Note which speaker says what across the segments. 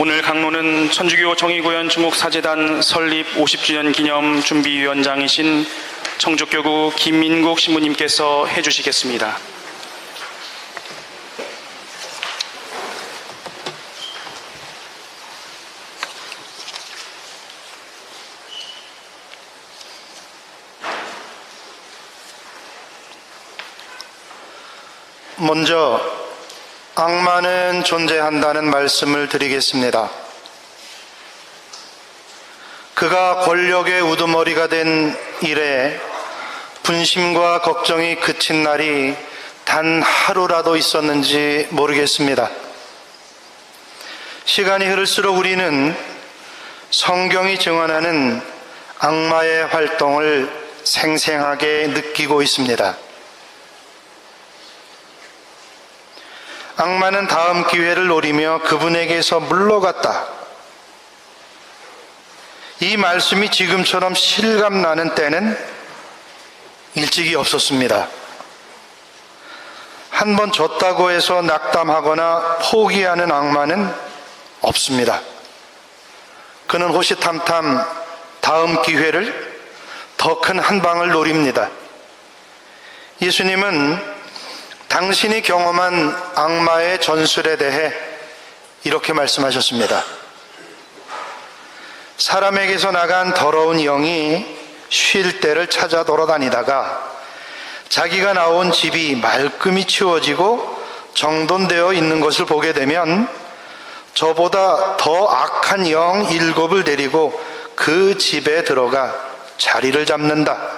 Speaker 1: 오늘 강론은 천주교 정의구현 주목사재단 설립 50주년 기념 준비위원장이신 청주교구 김민국 신부님께서 해주시겠습니다.
Speaker 2: 먼저 악마는 존재한다는 말씀을 드리겠습니다. 그가 권력의 우두머리가 된 이래 분심과 걱정이 그친 날이 단 하루라도 있었는지 모르겠습니다. 시간이 흐를수록 우리는 성경이 증언하는 악마의 활동을 생생하게 느끼고 있습니다. 악마는 다음 기회를 노리며 그분에게서 물러갔다. 이 말씀이 지금처럼 실감나는 때는 일찍이 없었습니다. 한 번 졌다고 해서 낙담하거나 포기하는 악마는 없습니다. 그는 호시탐탐 다음 기회를 더 큰 한 방을 노립니다. 예수님은 당신이 경험한 악마의 전술에 대해 이렇게 말씀하셨습니다. 사람에게서 나간 더러운 영이 쉴 때를 찾아 돌아다니다가 자기가 나온 집이 말끔히 치워지고 정돈되어 있는 것을 보게 되면 저보다 더 악한 영 7을 데리고 그 집에 들어가 자리를 잡는다.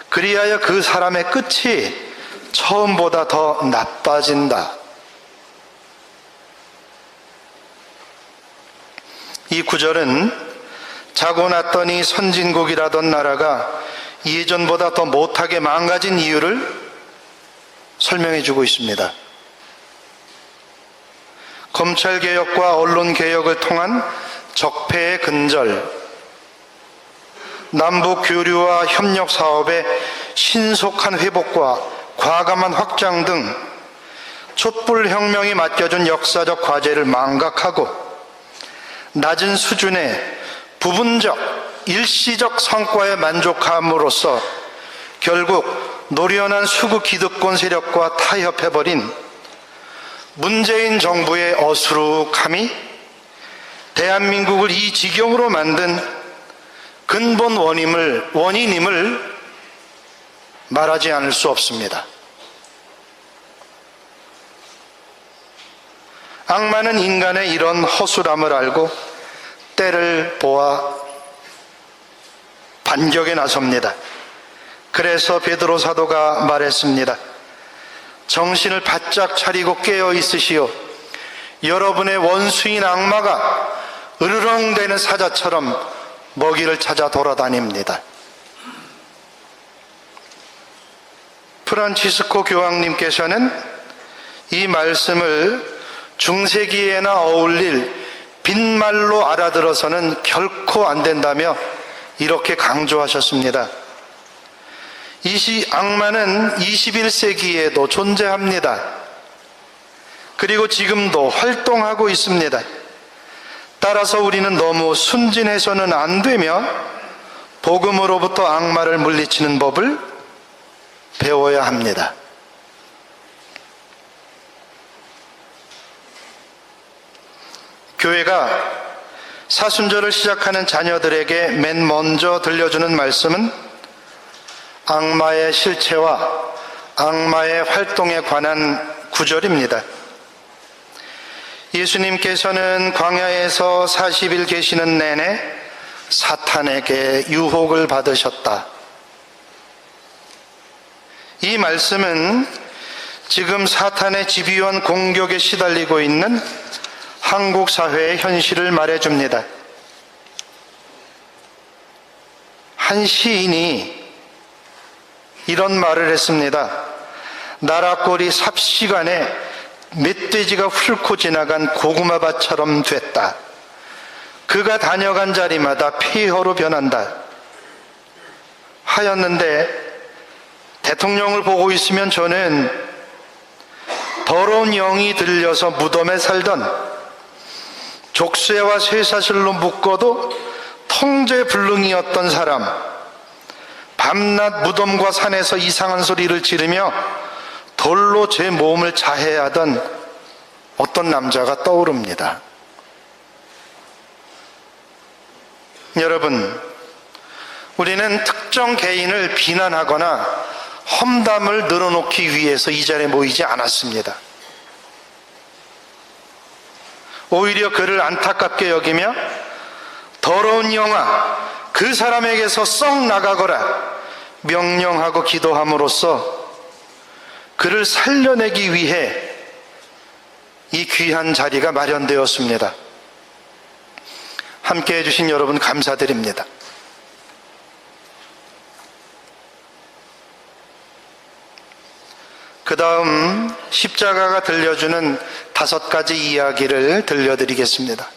Speaker 2: 그리하여 그 사람의 끝이 처음보다 더 나빠진다. 이 구절은 자고 났더니 선진국이라던 나라가 예전보다 더 못하게 망가진 이유를 설명해 주고 있습니다. 검찰개혁과 언론개혁을 통한 적폐의 근절, 남북 교류와 협력 사업의 신속한 회복과 과감한 확장 등 촛불혁명이 맡겨준 역사적 과제를 망각하고 낮은 수준의 부분적, 일시적 성과에 만족함으로써 결국 노련한 수구 기득권 세력과 타협해버린 문재인 정부의 어수룩함이 대한민국을 이 지경으로 만든 근본 원인임을 말하지 않을 수 없습니다. 악마는 인간의 이런 허술함을 알고 때를 보아 반격에 나섭니다. 그래서 베드로 사도가 말했습니다. 정신을 바짝 차리고 깨어 있으시오. 여러분의 원수인 악마가 으르렁대는 사자처럼 먹이를 찾아 돌아다닙니다. 프란치스코 교황님께서는 이 말씀을 중세기에나 어울릴 빈말로 알아들어서는 결코 안 된다며 이렇게 강조하셨습니다. 악마는 21세기에도 존재합니다. 그리고 지금도 활동하고 있습니다. 따라서 우리는 너무 순진해서는 안 되며 복음으로부터 악마를 물리치는 법을 배워야 합니다. 교회가 사순절을 시작하는 자녀들에게 맨 먼저 들려주는 말씀은 악마의 실체와 악마의 활동에 관한 구절입니다. 예수님께서는 광야에서 40일 계시는 내내 사탄에게 유혹을 받으셨다. 이 말씀은 지금 사탄의 집요한 공격에 시달리고 있는 한국 사회의 현실을 말해줍니다. 한 시인이 이런 말을 했습니다. 나라꼴이 삽시간에 멧돼지가 훑고 지나간 고구마밭처럼 됐다. 그가 다녀간 자리마다 폐허로 변한다. 하였는데 대통령을 보고 있으면 저는 더러운 영이 들려서 무덤에 살던 족쇄와 쇠사슬로 묶어도 통제불능이었던 사람, 밤낮 무덤과 산에서 이상한 소리를 지르며 돌로 제 몸을 자해하던 어떤 남자가 떠오릅니다. 여러분, 우리는 특정 개인을 비난하거나 험담을 늘어놓기 위해서 이 자리에 모이지 않았습니다. 오히려 그를 안타깝게 여기며 더러운 영아, 그 사람에게서 썩 나가거라 명령하고 기도함으로써 그를 살려내기 위해 이 귀한 자리가 마련되었습니다. 함께 해주신 여러분 감사드립니다. 그 다음 십자가가 들려주는 5가지 이야기를 들려드리겠습니다.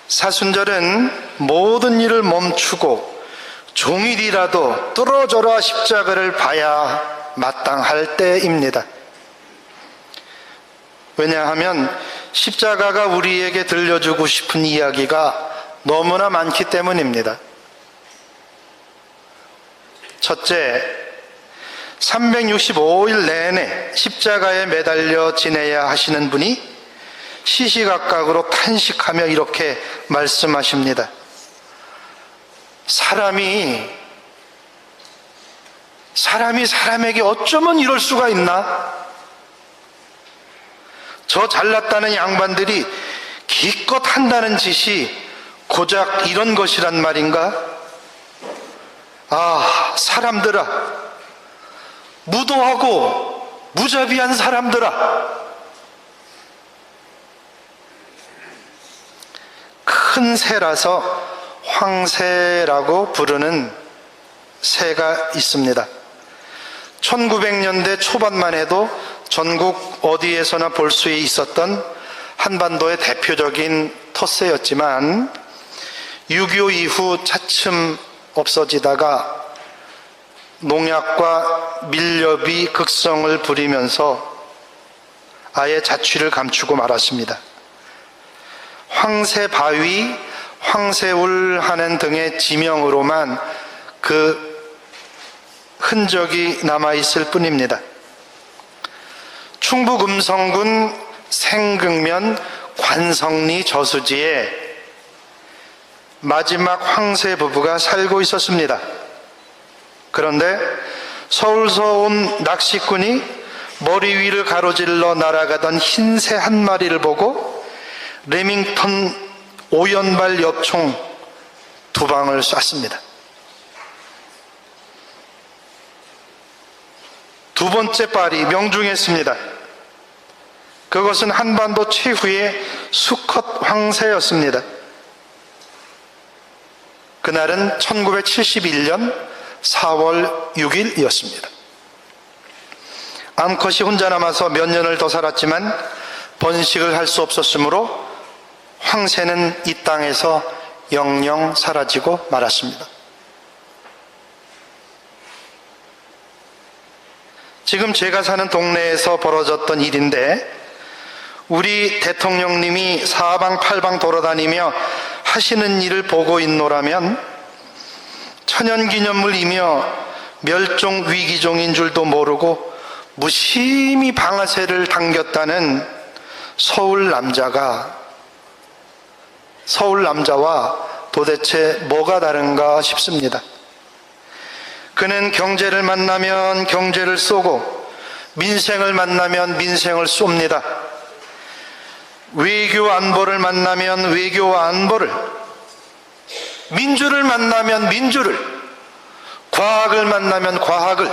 Speaker 2: 사순절은 모든 일을 멈추고 종일이라도 뚫어져라 십자가를 봐야 마땅할 때입니다. 왜냐하면 십자가가 우리에게 들려주고 싶은 이야기가 너무나 많기 때문입니다. 첫째, 365일 내내 십자가에 매달려 지내야 하시는 분이 시시각각으로 탄식하며 이렇게 말씀하십니다. 사람이 사람에게 어쩌면 이럴 수가 있나? 저 잘났다는 양반들이 기껏 한다는 짓이 고작 이런 것이란 말인가? 아, 사람들아, 무도하고 무자비한 사람들아, 큰 새라서 황새라고 부르는 새가 있습니다. 1900년대 초반만 해도 전국 어디에서나 볼 수 있었던 한반도의 대표적인 텃새였지만 6.25 이후 차츰 없어지다가 농약과 밀렵이 극성을 부리면서 아예 자취를 감추고 말았습니다. 황새바위, 황새울 하는 등의 지명으로만 그 흔적이 남아있을 뿐입니다. 충북 음성군 생극면 관성리 저수지에 마지막 황새 부부가 살고 있었습니다. 그런데 서울서 온 낚시꾼이 머리 위를 가로질러 날아가던 흰새 한 마리를 보고 레밍턴 오연발 엽총 2방을 쐈습니다. 두 번째 발이 명중했습니다. 그것은 한반도 최후의 수컷 황새였습니다. 그날은 1971년 4월 6일이었습니다. 암컷이 혼자 남아서 몇 년을 더 살았지만 번식을 할 수 없었으므로 황새는 이 땅에서 영영 사라지고 말았습니다. 지금 제가 사는 동네에서 벌어졌던 일인데, 우리 대통령님이 사방팔방 돌아다니며 하시는 일을 보고 있노라면 천연기념물이며 멸종위기종인 줄도 모르고 무심히 방아쇠를 당겼다는 서울 남자와 도대체 뭐가 다른가 싶습니다. 그는 경제를 만나면 경제를 쏘고 민생을 만나면 민생을 쏩니다. 외교 안보를 만나면 외교와 안보를, 민주를 만나면 민주를, 과학을 만나면 과학을,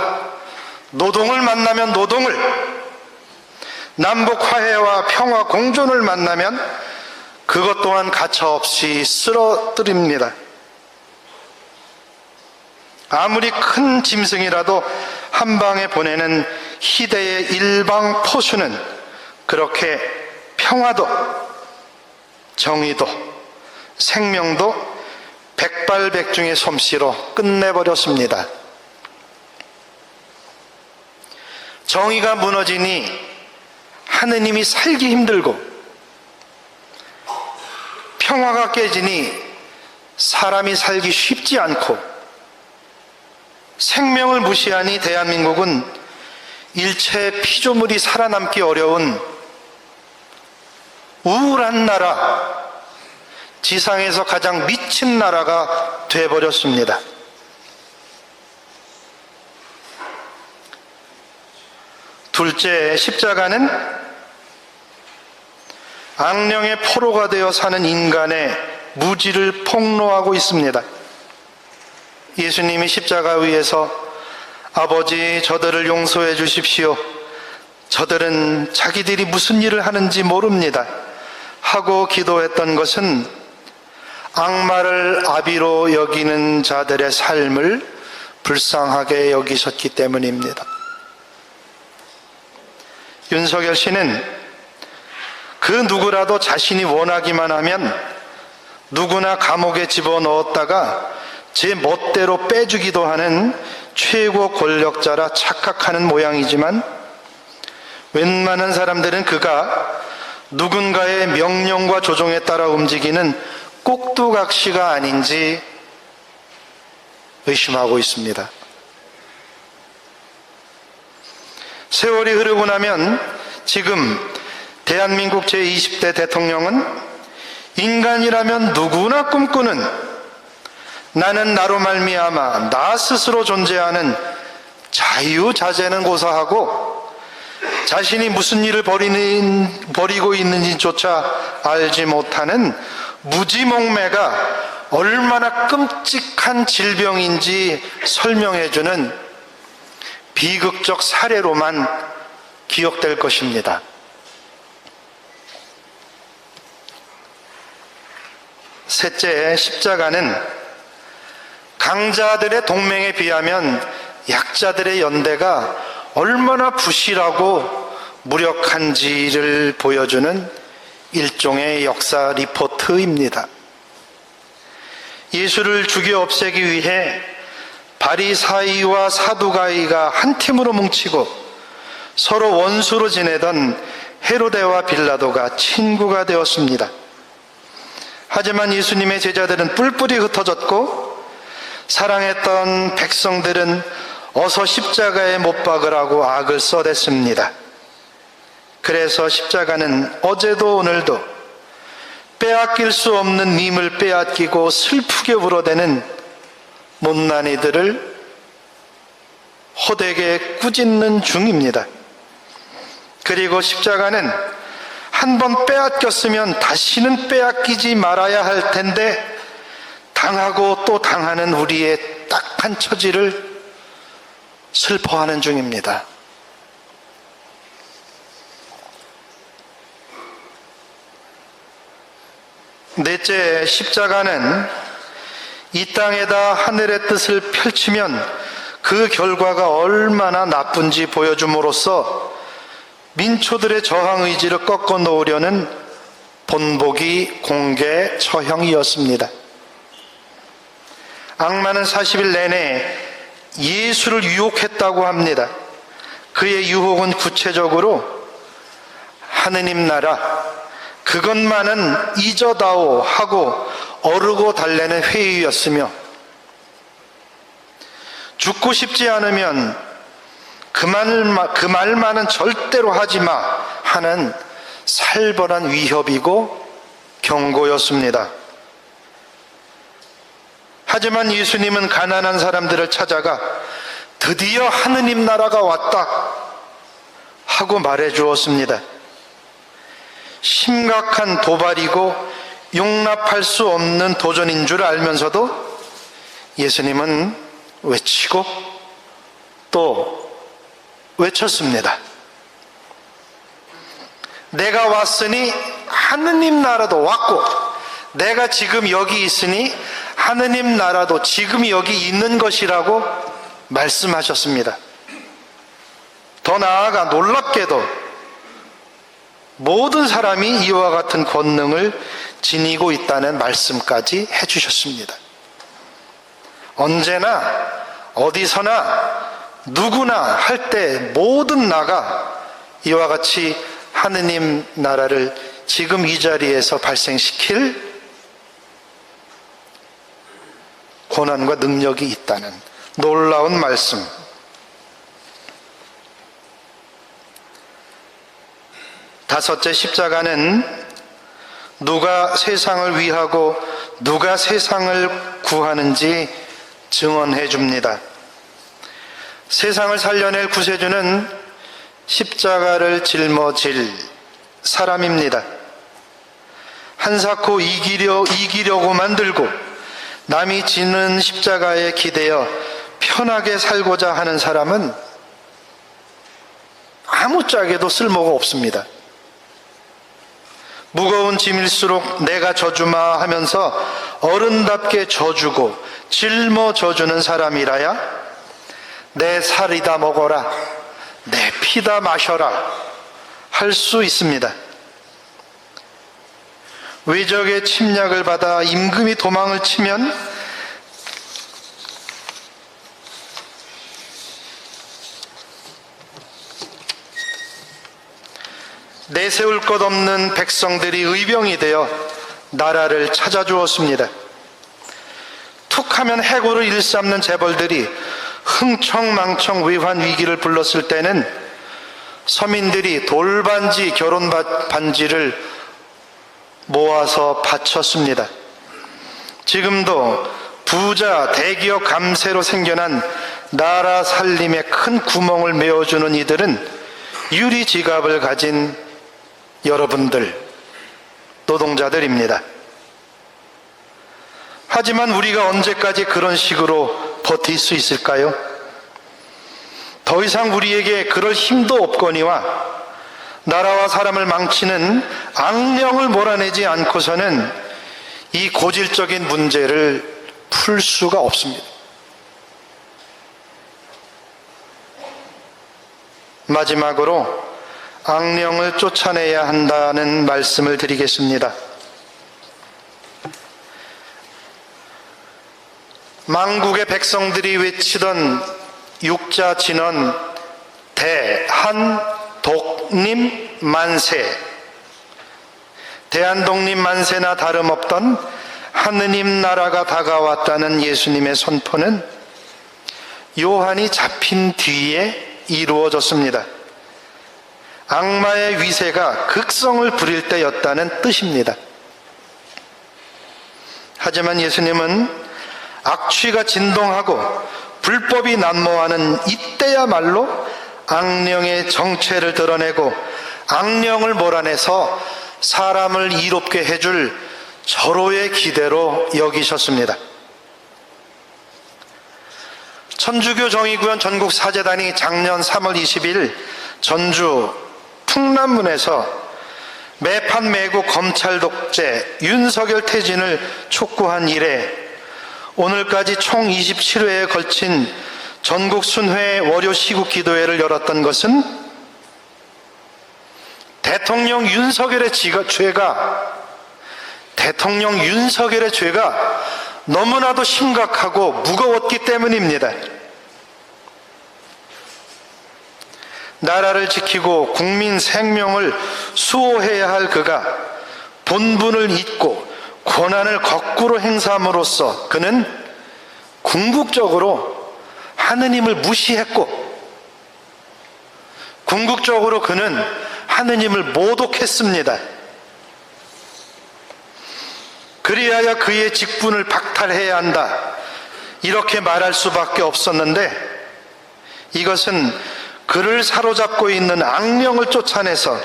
Speaker 2: 노동을 만나면 노동을, 남북 화해와 평화 공존을 만나면 그것 또한 가차없이 쓰러뜨립니다. 아무리 큰 짐승이라도 한 방에 보내는 희대의 일방 포수는 그렇게 평화도, 정의도, 생명도 백발백중의 솜씨로 끝내버렸습니다. 정의가 무너지니 하느님이 살기 힘들고 평화가 깨지니 사람이 살기 쉽지 않고 생명을 무시하니 대한민국은 일체 피조물이 살아남기 어려운 우울한 나라, 지상에서 가장 미친 나라가 되어버렸습니다. 둘째, 십자가는 악령의 포로가 되어 사는 인간의 무지를 폭로하고 있습니다. 예수님이 십자가 위에서 아버지, 저들을 용서해 주십시오. 저들은 자기들이 무슨 일을 하는지 모릅니다. 하고 기도했던 것은 악마를 아비로 여기는 자들의 삶을 불쌍하게 여기셨기 때문입니다. 윤석열 씨는 그 누구라도 자신이 원하기만 하면 누구나 감옥에 집어넣었다가 제 멋대로 빼주기도 하는 최고 권력자라 착각하는 모양이지만 웬만한 사람들은 그가 누군가의 명령과 조종에 따라 움직이는 꼭두각시가 아닌지 의심하고 있습니다. 세월이 흐르고 나면 지금 대한민국 제20대 대통령은 인간이라면 누구나 꿈꾸는 나는 나로 말미암아 나 스스로 존재하는 자유자재는 고사하고 자신이 무슨 일을 벌이고 있는지조차 알지 못하는 무지몽매가 얼마나 끔찍한 질병인지 설명해주는 비극적 사례로만 기억될 것입니다. 셋째, 십자가는 강자들의 동맹에 비하면 약자들의 연대가 얼마나 부실하고 무력한지를 보여주는 일종의 역사 리포트입니다. 예수를 죽여 없애기 위해 바리사이와 사두가이가 한 팀으로 뭉치고 서로 원수로 지내던 헤로데와 빌라도가 친구가 되었습니다. 하지만 예수님의 제자들은 뿔뿔이 흩어졌고 사랑했던 백성들은 어서 십자가에 못 박으라고 악을 써댔습니다. 그래서 십자가는 어제도 오늘도 빼앗길 수 없는 님을 빼앗기고 슬프게 울어대는 못난이들을 호되게 꾸짖는 중입니다. 그리고 십자가는 한 번 빼앗겼으면 다시는 빼앗기지 말아야 할 텐데 당하고 또 당하는 우리의 딱한 처지를 슬퍼하는 중입니다. 넷째, 십자가는 이 땅에다 하늘의 뜻을 펼치면 그 결과가 얼마나 나쁜지 보여줌으로써 민초들의 저항 의지를 꺾어 놓으려는 본보기 공개 처형이었습니다. 악마는 40일 내내 예수를 유혹했다고 합니다. 그의 유혹은 구체적으로 하느님 나라 그것만은 잊어다오 하고 어르고 달래는 회유였으며 죽고 싶지 않으면 그 말만은 절대로 하지마 하는 살벌한 위협이고 경고였습니다. 하지만 예수님은 가난한 사람들을 찾아가 드디어 하느님 나라가 왔다 하고 말해 주었습니다. 심각한 도발이고 용납할 수 없는 도전인 줄 알면서도 예수님은 외치고 또 외쳤습니다. 내가 왔으니 하느님 나라도 왔고 내가 지금 여기 있으니 하느님 나라도 지금 여기 있는 것이라고 말씀하셨습니다. 더 나아가 놀랍게도 모든 사람이 이와 같은 권능을 지니고 있다는 말씀까지 해주셨습니다. 언제나 어디서나 누구나 할 때 모든 나가 이와 같이 하느님 나라를 지금 이 자리에서 발생시킬 고난과 능력이 있다는 놀라운 말씀. 다섯째, 십자가는 누가 세상을 위하고 누가 세상을 구하는지 증언해 줍니다. 세상을 살려낼 구세주는 십자가를 짊어질 사람입니다. 한사코 이기려고만 들고 남이 지는 십자가에 기대어 편하게 살고자 하는 사람은 아무짝에도 쓸모가 없습니다. 무거운 짐일수록 내가 져주마 하면서 어른답게 져주고 짊어져주는 사람이라야 내 살이다 먹어라, 내 피다 마셔라 할 수 있습니다. 외적의 침략을 받아 임금이 도망을 치면 내세울 것 없는 백성들이 의병이 되어 나라를 찾아주었습니다. 툭하면 해고를 일삼는 재벌들이 흥청망청 외환 위기를 불렀을 때는 서민들이 돌반지, 결혼 반지를 모아서 바쳤습니다. 지금도 부자 대기업 감세로 생겨난 나라 살림에 큰 구멍을 메워주는 이들은 유리 지갑을 가진 여러분들, 노동자들입니다. 하지만 우리가 언제까지 그런 식으로 버틸 수 있을까요? 더 이상 우리에게 그럴 힘도 없거니와 나라와 사람을 망치는 악령을 몰아내지 않고서는 이 고질적인 문제를 풀 수가 없습니다. 마지막으로 악령을 쫓아내야 한다는 말씀을 드리겠습니다. 망국의 백성들이 외치던 육자 진언 대한독립 만세, 대한독립 만세나 다름없던 하느님 나라가 다가왔다는 예수님의 선포는 요한이 잡힌 뒤에 이루어졌습니다. 악마의 위세가 극성을 부릴 때였다는 뜻입니다. 하지만 예수님은 악취가 진동하고 불법이 난무하는 이때야말로 악령의 정체를 드러내고 악령을 몰아내서 사람을 이롭게 해줄 절호의 기대로 여기셨습니다. 천주교 정의구현 전국사재단이 작년 3월 20일 전주 풍남문에서 매판 매국 검찰 독재 윤석열 퇴진을 촉구한 이래 오늘까지 총 27회에 걸친 전국 순회 월요 시국 기도회를 열었던 것은 대통령 윤석열의 죄가 너무나도 심각하고 무거웠기 때문입니다. 나라를 지키고 국민 생명을 수호해야 할 그가 본분을 잊고 권한을 거꾸로 행사함으로써 그는 궁극적으로 하느님을 무시했고 궁극적으로 그는 하느님을 모독했습니다. 그리하여 그의 직분을 박탈해야 한다, 이렇게 말할 수밖에 없었는데 이것은 그를 사로잡고 있는 악령을 쫓아내서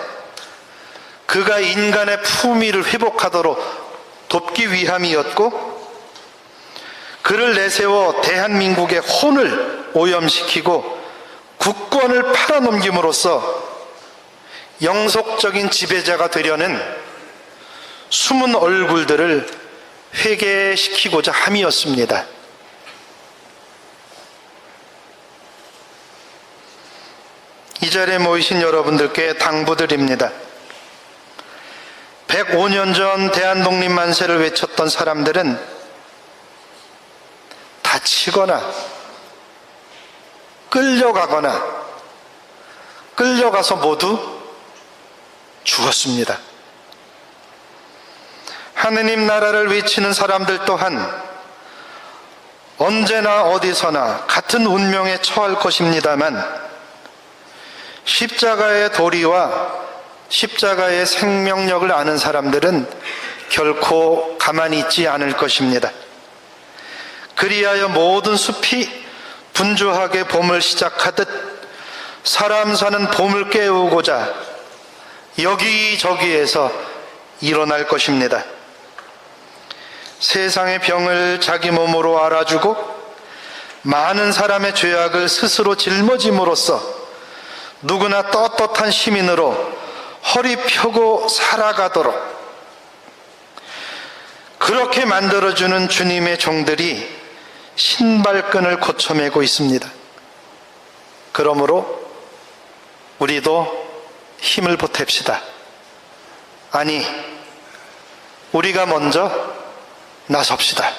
Speaker 2: 그가 인간의 품위를 회복하도록 돕기 위함이었고, 그를 내세워 대한민국의 혼을 오염시키고 국권을 팔아넘김으로써 영속적인 지배자가 되려는 숨은 얼굴들을 회개시키고자 함이었습니다. 이 자리에 모이신 여러분들께 당부드립니다. 105년 전 대한독립 만세를 외쳤던 사람들은 다치거나 끌려가서 모두 죽었습니다. 하느님 나라를 외치는 사람들 또한 언제나 어디서나 같은 운명에 처할 것입니다만 십자가의 도리와 십자가의 생명력을 아는 사람들은 결코 가만히 있지 않을 것입니다. 그리하여 모든 숲이 분주하게 봄을 시작하듯 사람 사는 봄을 깨우고자 여기저기에서 일어날 것입니다. 세상의 병을 자기 몸으로 알아주고 많은 사람의 죄악을 스스로 짊어짐으로써 누구나 떳떳한 시민으로 허리 펴고 살아가도록 그렇게 만들어주는 주님의 종들이 신발끈을 고쳐매고 있습니다. 그러므로 우리도 힘을 보탭시다. 아니, 우리가 먼저 나섭시다.